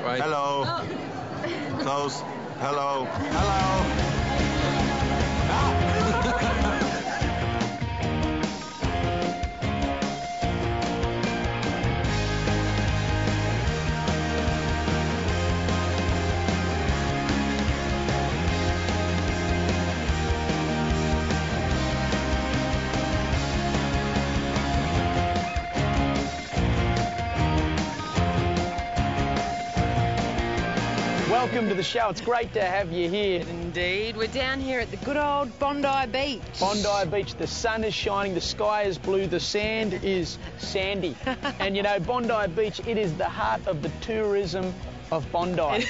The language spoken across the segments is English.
right? Hello. Oh. Close. Hello. Hello. Welcome to the show. It's great to have you here. Indeed. We're down here at the good old Bondi Beach. Bondi Beach, the sun is shining, the sky is blue, the sand is sandy. And you know, Bondi Beach, it is the heart of the tourism of Bondi.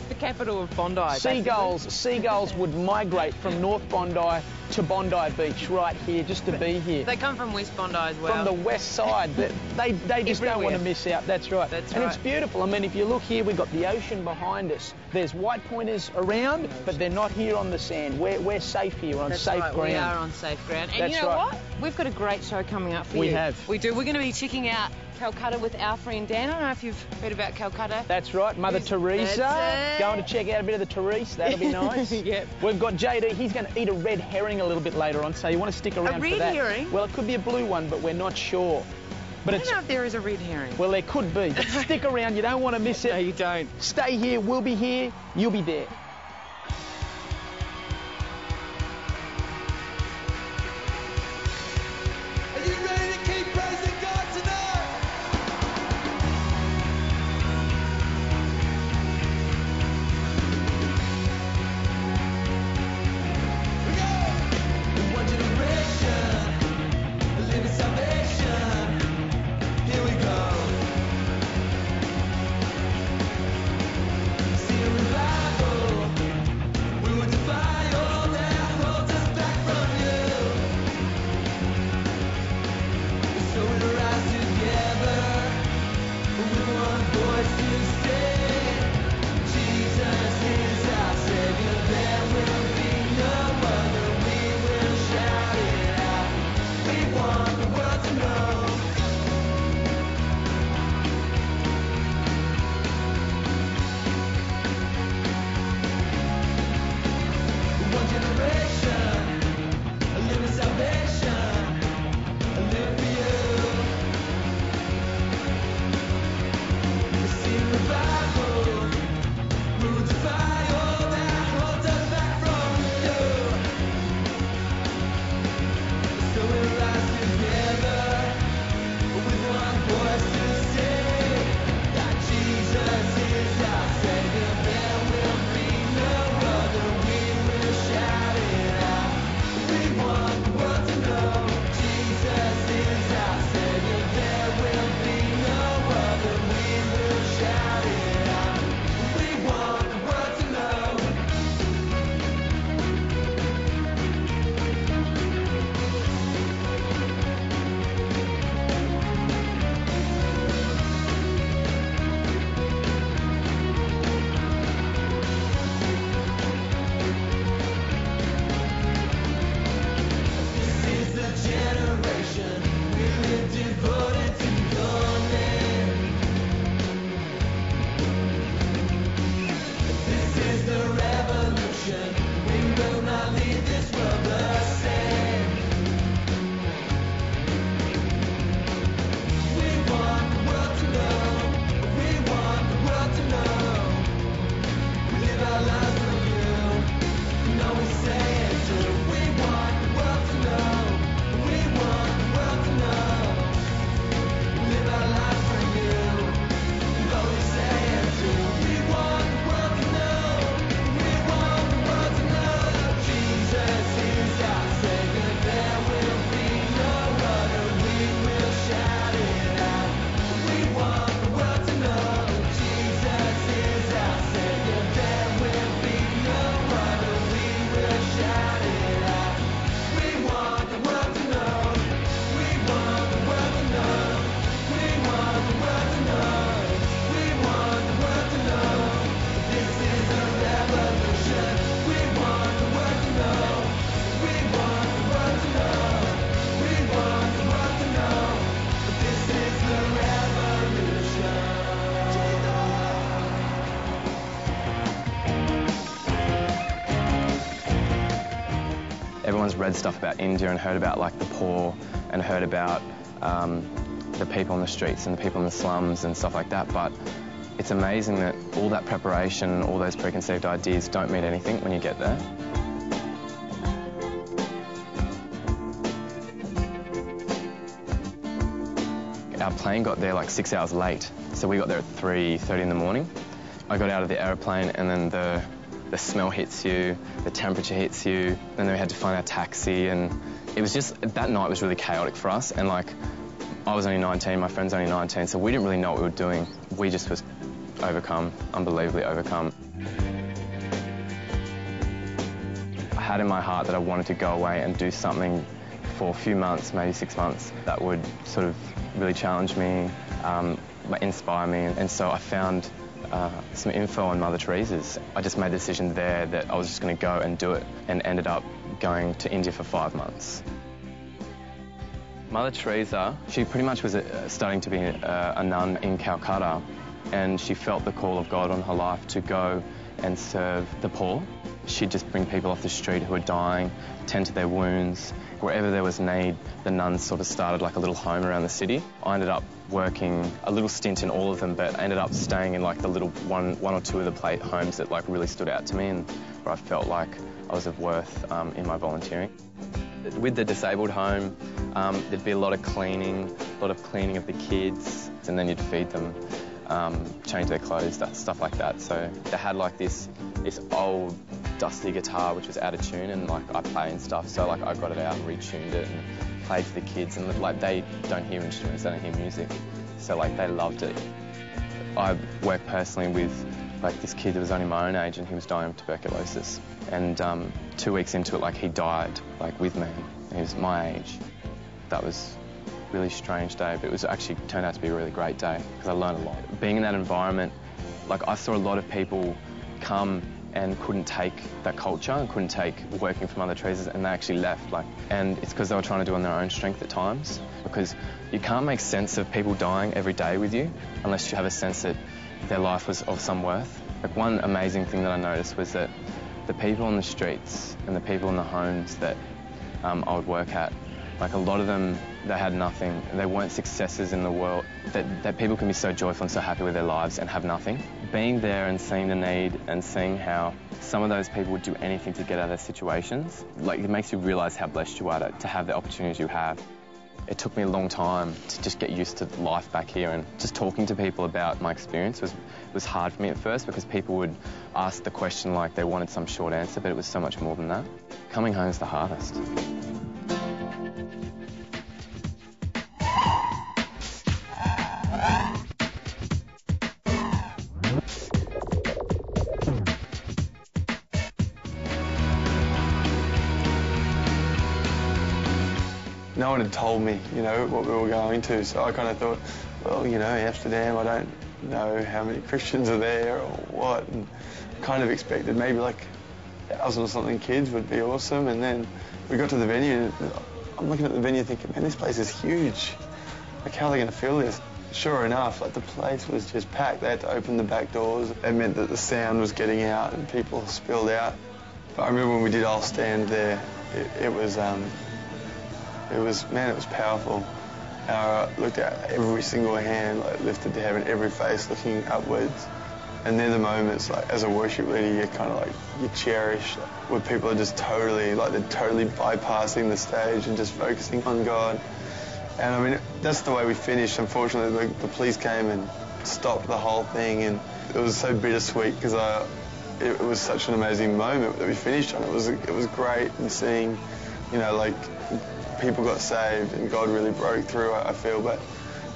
The capital of Bondi. Seagulls would migrate from North Bondi to Bondi Beach right here just to be here. They come from West Bondi as well. From the west side. They just don't want to miss out. That's right. That's and right. It's beautiful. I mean, if you look here, we've got the ocean behind us. There's white pointers around, but they're not here on the sand. We're safe here on safe ground. We are on safe ground. And That's you know right. what? We've got a great show coming up for you. We have. We do. We're going to be checking out Calcutta with our friend Dan. I don't know if you've heard about Calcutta. That's right, Mother Teresa. That's it. Going to check out a bit of the Teresa. That'll be nice. Yep. We've got JD. He's going to eat a red herring a little bit later on, so you want to stick around for that. A red herring? Well, it could be a blue one, but we're not sure. But I don't know if there is a red herring. Well, there could be. But stick around. You don't want to miss it. No, you don't. Stay here. We'll be here. You'll be there. Are you ready to keep praising God tonight? We go! One generation, living salvation. Here we go. See a revival. We will defy all that holds us back from you. So we rise together with one voice to say, Jesus is our Savior. There will be no other. We will shout it out. We want the world to know. One generation, a living salvation, a live for you. read stuff about India and heard about like the poor and heard about the people on the streets and the people in the slums and stuff like that, but it's amazing that all that preparation, all those preconceived ideas don't mean anything when you get there. Our plane got there like 6 hours late, so we got there at 3:30 in the morning. I got out of the aeroplane and then the smell hits you, the temperature hits you, then we had to find our taxi, and it was just, that night was really chaotic for us, and like, I was only 19, my friend's only 19, so we didn't really know what we were doing. We just was overcome, unbelievably overcome. I had in my heart that I wanted to go away and do something for a few months, maybe 6 months, that would sort of really challenge me, inspire me, and so I found some info on Mother Teresa's. I just made the decision there that I was just going to go and do it, and ended up going to India for 5 months. Mother Teresa, she pretty much was starting to be a nun in Calcutta, and she felt the call of God on her life to go and serve the poor. She'd just bring people off the street who were dying, tend to their wounds. Wherever there was need, the nuns sort of started like a little home around the city. I ended up working a little stint in all of them, but I ended up staying in like the little one or two of the plate homes that like really stood out to me and where I felt like I was of worth in my volunteering. With the disabled home, there'd be a lot of cleaning of the kids, and then you'd feed them, change their clothes, stuff like that. So they had like this old dusty guitar which was out of tune, and like I play and stuff, so like I got it out and retuned it and played for the kids, and like they don't hear instruments, they don't hear music, so like they loved it. I worked personally with like this kid that was only my own age, and he was dying of tuberculosis, and 2 weeks into it, like he died like with me. He was my age. That was a really strange day, but it was actually turned out to be a really great day because I learned a lot. Being in that environment, like I saw a lot of people come and couldn't take that culture and couldn't take working for Mother Teresa's, and they actually left. And it's because they were trying to do it on their own strength at times, because you can't make sense of people dying every day with you unless you have a sense that their life was of some worth. Like one amazing thing that I noticed was that the people on the streets and the people in the homes that I would work at, like a lot of them, they had nothing. They weren't successes in the world. That people can be so joyful and so happy with their lives and have nothing. Being there and seeing the need and seeing how some of those people would do anything to get out of their situations, like it makes you realise how blessed you are to have the opportunities you have. It took me a long time to just get used to life back here, and just talking to people about my experience was hard for me at first, because people would ask the question like they wanted some short answer, but it was so much more than that. Coming home is the hardest. No one had told me, you know, what we were going to, so I kind of thought, well, you know, Amsterdam, I don't know how many Christians are there or what, and kind of expected maybe like 1,000 or something kids would be awesome, and then we got to the venue, and I'm looking at the venue thinking, man, this place is huge. Like, how are they going to fill this? Sure enough, like the place was just packed. They had to open the back doors. It meant that the sound was getting out and people spilled out. But I remember when we did I'll Stand There, it was powerful. I looked at every single hand like lifted to heaven, every face looking upwards. And they're the moments, like as a worship leader, you kind of like, you cherish, like, where people are just totally bypassing the stage and just focusing on God. And I mean, that's the way we finished. Unfortunately, the police came and stopped the whole thing, and it was so bittersweet because it was such an amazing moment that we finished on. It was great, and seeing, you know, like people got saved and God really broke through, I feel. But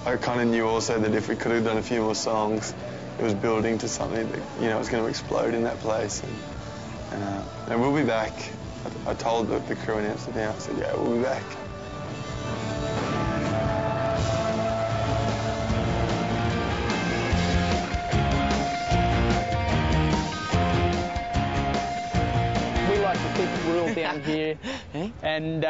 I kind of knew also that if we could have done a few more songs, it was building to something that, you know, was going to explode in that place. And we'll be back. I told the crew in Amsterdam, I said, yeah, we'll be back. We like to keep it real down here. And,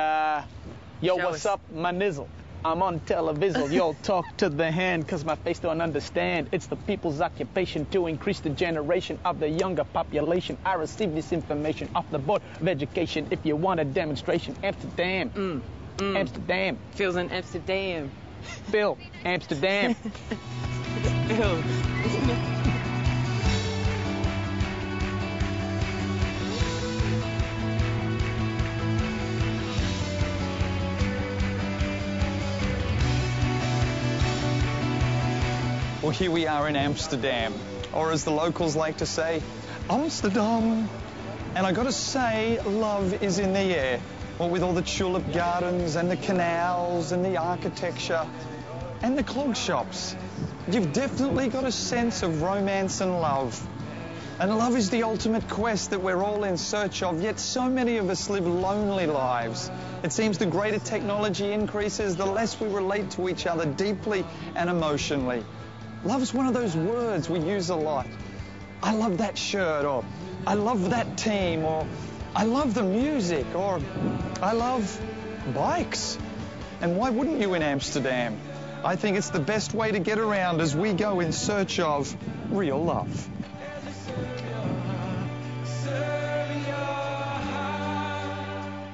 yo, Show what's us. up, my nizzle? I'm on television, you'll talk to the hand, cause my face don't understand. It's the people's occupation to increase the generation of the younger population. I receive this information off the Board of Education. If you want a demonstration, Amsterdam. Amsterdam. Phil's in Amsterdam. Phil, Amsterdam. Phil. Well, here we are in Amsterdam, or as the locals like to say, Amsterdam. And I gotta say, love is in the air. Well, with all the tulip gardens and the canals and the architecture and the clog shops, you've definitely got a sense of romance and love. And love is the ultimate quest that we're all in search of, yet so many of us live lonely lives. It seems the greater technology increases, the less we relate to each other deeply and emotionally. Love's one of those words we use a lot. I love that shirt, or I love that team, or I love the music, or I love bikes. And why wouldn't you in Amsterdam? I think it's the best way to get around as we go in search of real love.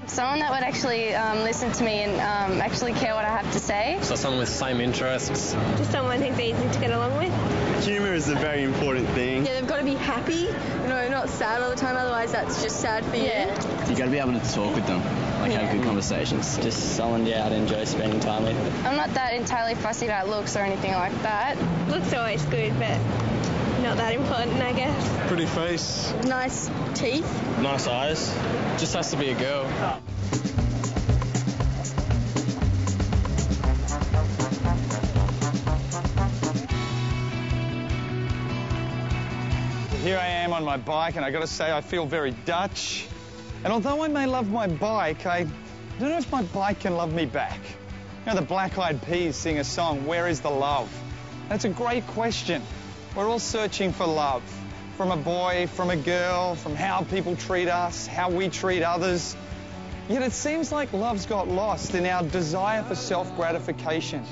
Someone that would actually listen to me and actually care what I have to say. So someone with the same interests. Just someone who's easy to get along with. Humour is a very important thing. Yeah, they've got to be happy, not sad all the time, otherwise that's just sad for you. Yeah. You got to be able to talk with them, have good conversations. Just someone, I'd enjoy spending time with. I'm not that entirely fussy about looks or anything like that. Looks are always good, but not that important, I guess. Pretty face. Nice teeth. Nice eyes. Just has to be a girl. Here I am on my bike, and I gotta say I feel very Dutch. And although I may love my bike, I don't know if my bike can love me back. The Black Eyed Peas sing a song, Where is the Love? That's a great question. We're all searching for love. From a boy, from a girl, from how people treat us, how we treat others. Yet it seems like love's got lost in our desire for self-gratification.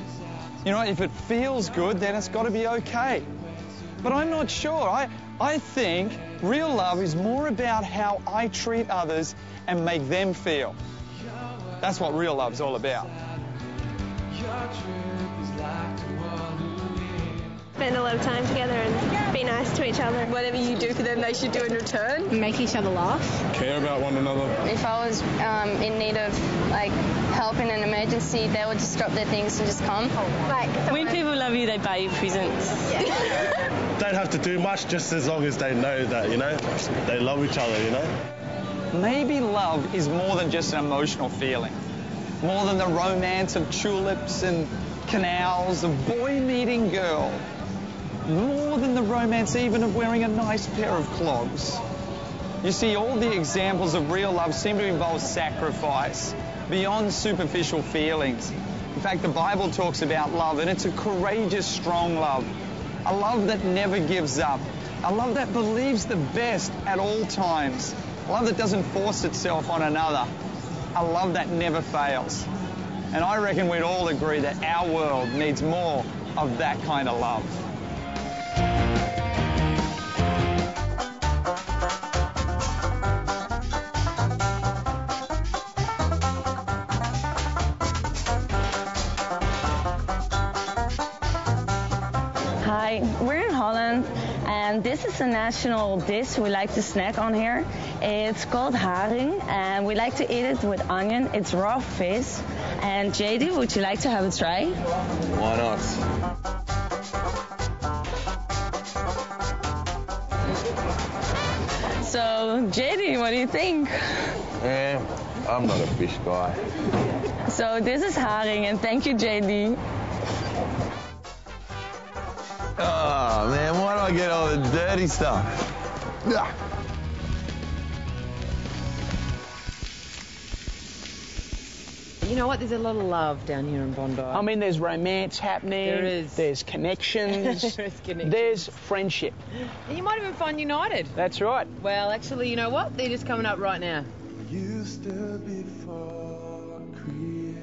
If it feels good, then it's got to be okay. But I'm not sure. I think real love is more about how I treat others and make them feel. That's what real love's all about. Spend a lot of time together and be nice to each other. Whatever you do for them, they should do in return. Make each other laugh. Care about one another. If I was in need of help in an emergency, they would just drop their things and just come. When people love you, they buy you presents. Yeah. Don't have to do much, just as long as they know that, they love each other, Maybe love is more than just an emotional feeling. More than the romance of tulips and canals, of boy meeting girl. More than the romance even of wearing a nice pair of clogs. You see, all the examples of real love seem to involve sacrifice, beyond superficial feelings. In fact, the Bible talks about love, and it's a courageous, strong love. A love that never gives up. A love that believes the best at all times. A love that doesn't force itself on another. A love that never fails. And I reckon we'd all agree that our world needs more of that kind of love. Hi, we're in Holland, and this is a national dish we like to snack on here. It's called haring, and we like to eat it with onion. It's raw fish. And JD, would you like to have a try? Why not? So, JD, what do you think? I'm not a fish guy. So this is haring, and thank you, JD. Oh, man, why do I get all the dirty stuff? Ugh. You know what? There's a lot of love down here in Bondi. I mean, there's romance happening. There is. There's connections. There's connections. There's friendship. And you might even find United. That's right. Well, actually, you know what? They're just coming up right now. You stood before creation.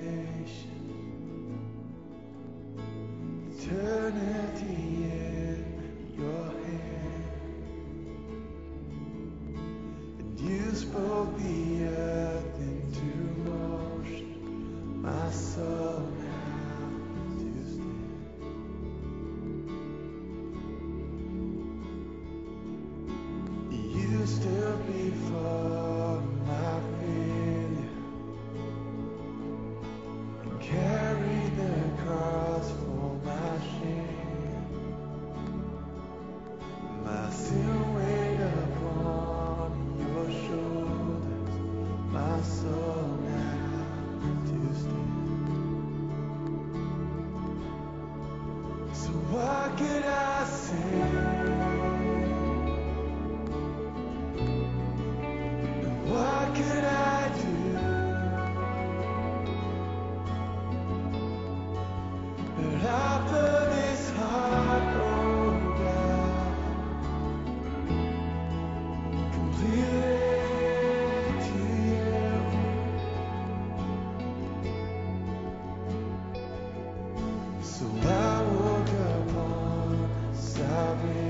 eternity in your hand. And you spoke the earth into motion, my soul now to stand. You stood before my failure and carried the cross for my shame. My sin weighed upon your shoulders, my soul now to stand. So what could I say? What could I do? But offer this heart, oh God, completely to you. So I woke up on Sabbath.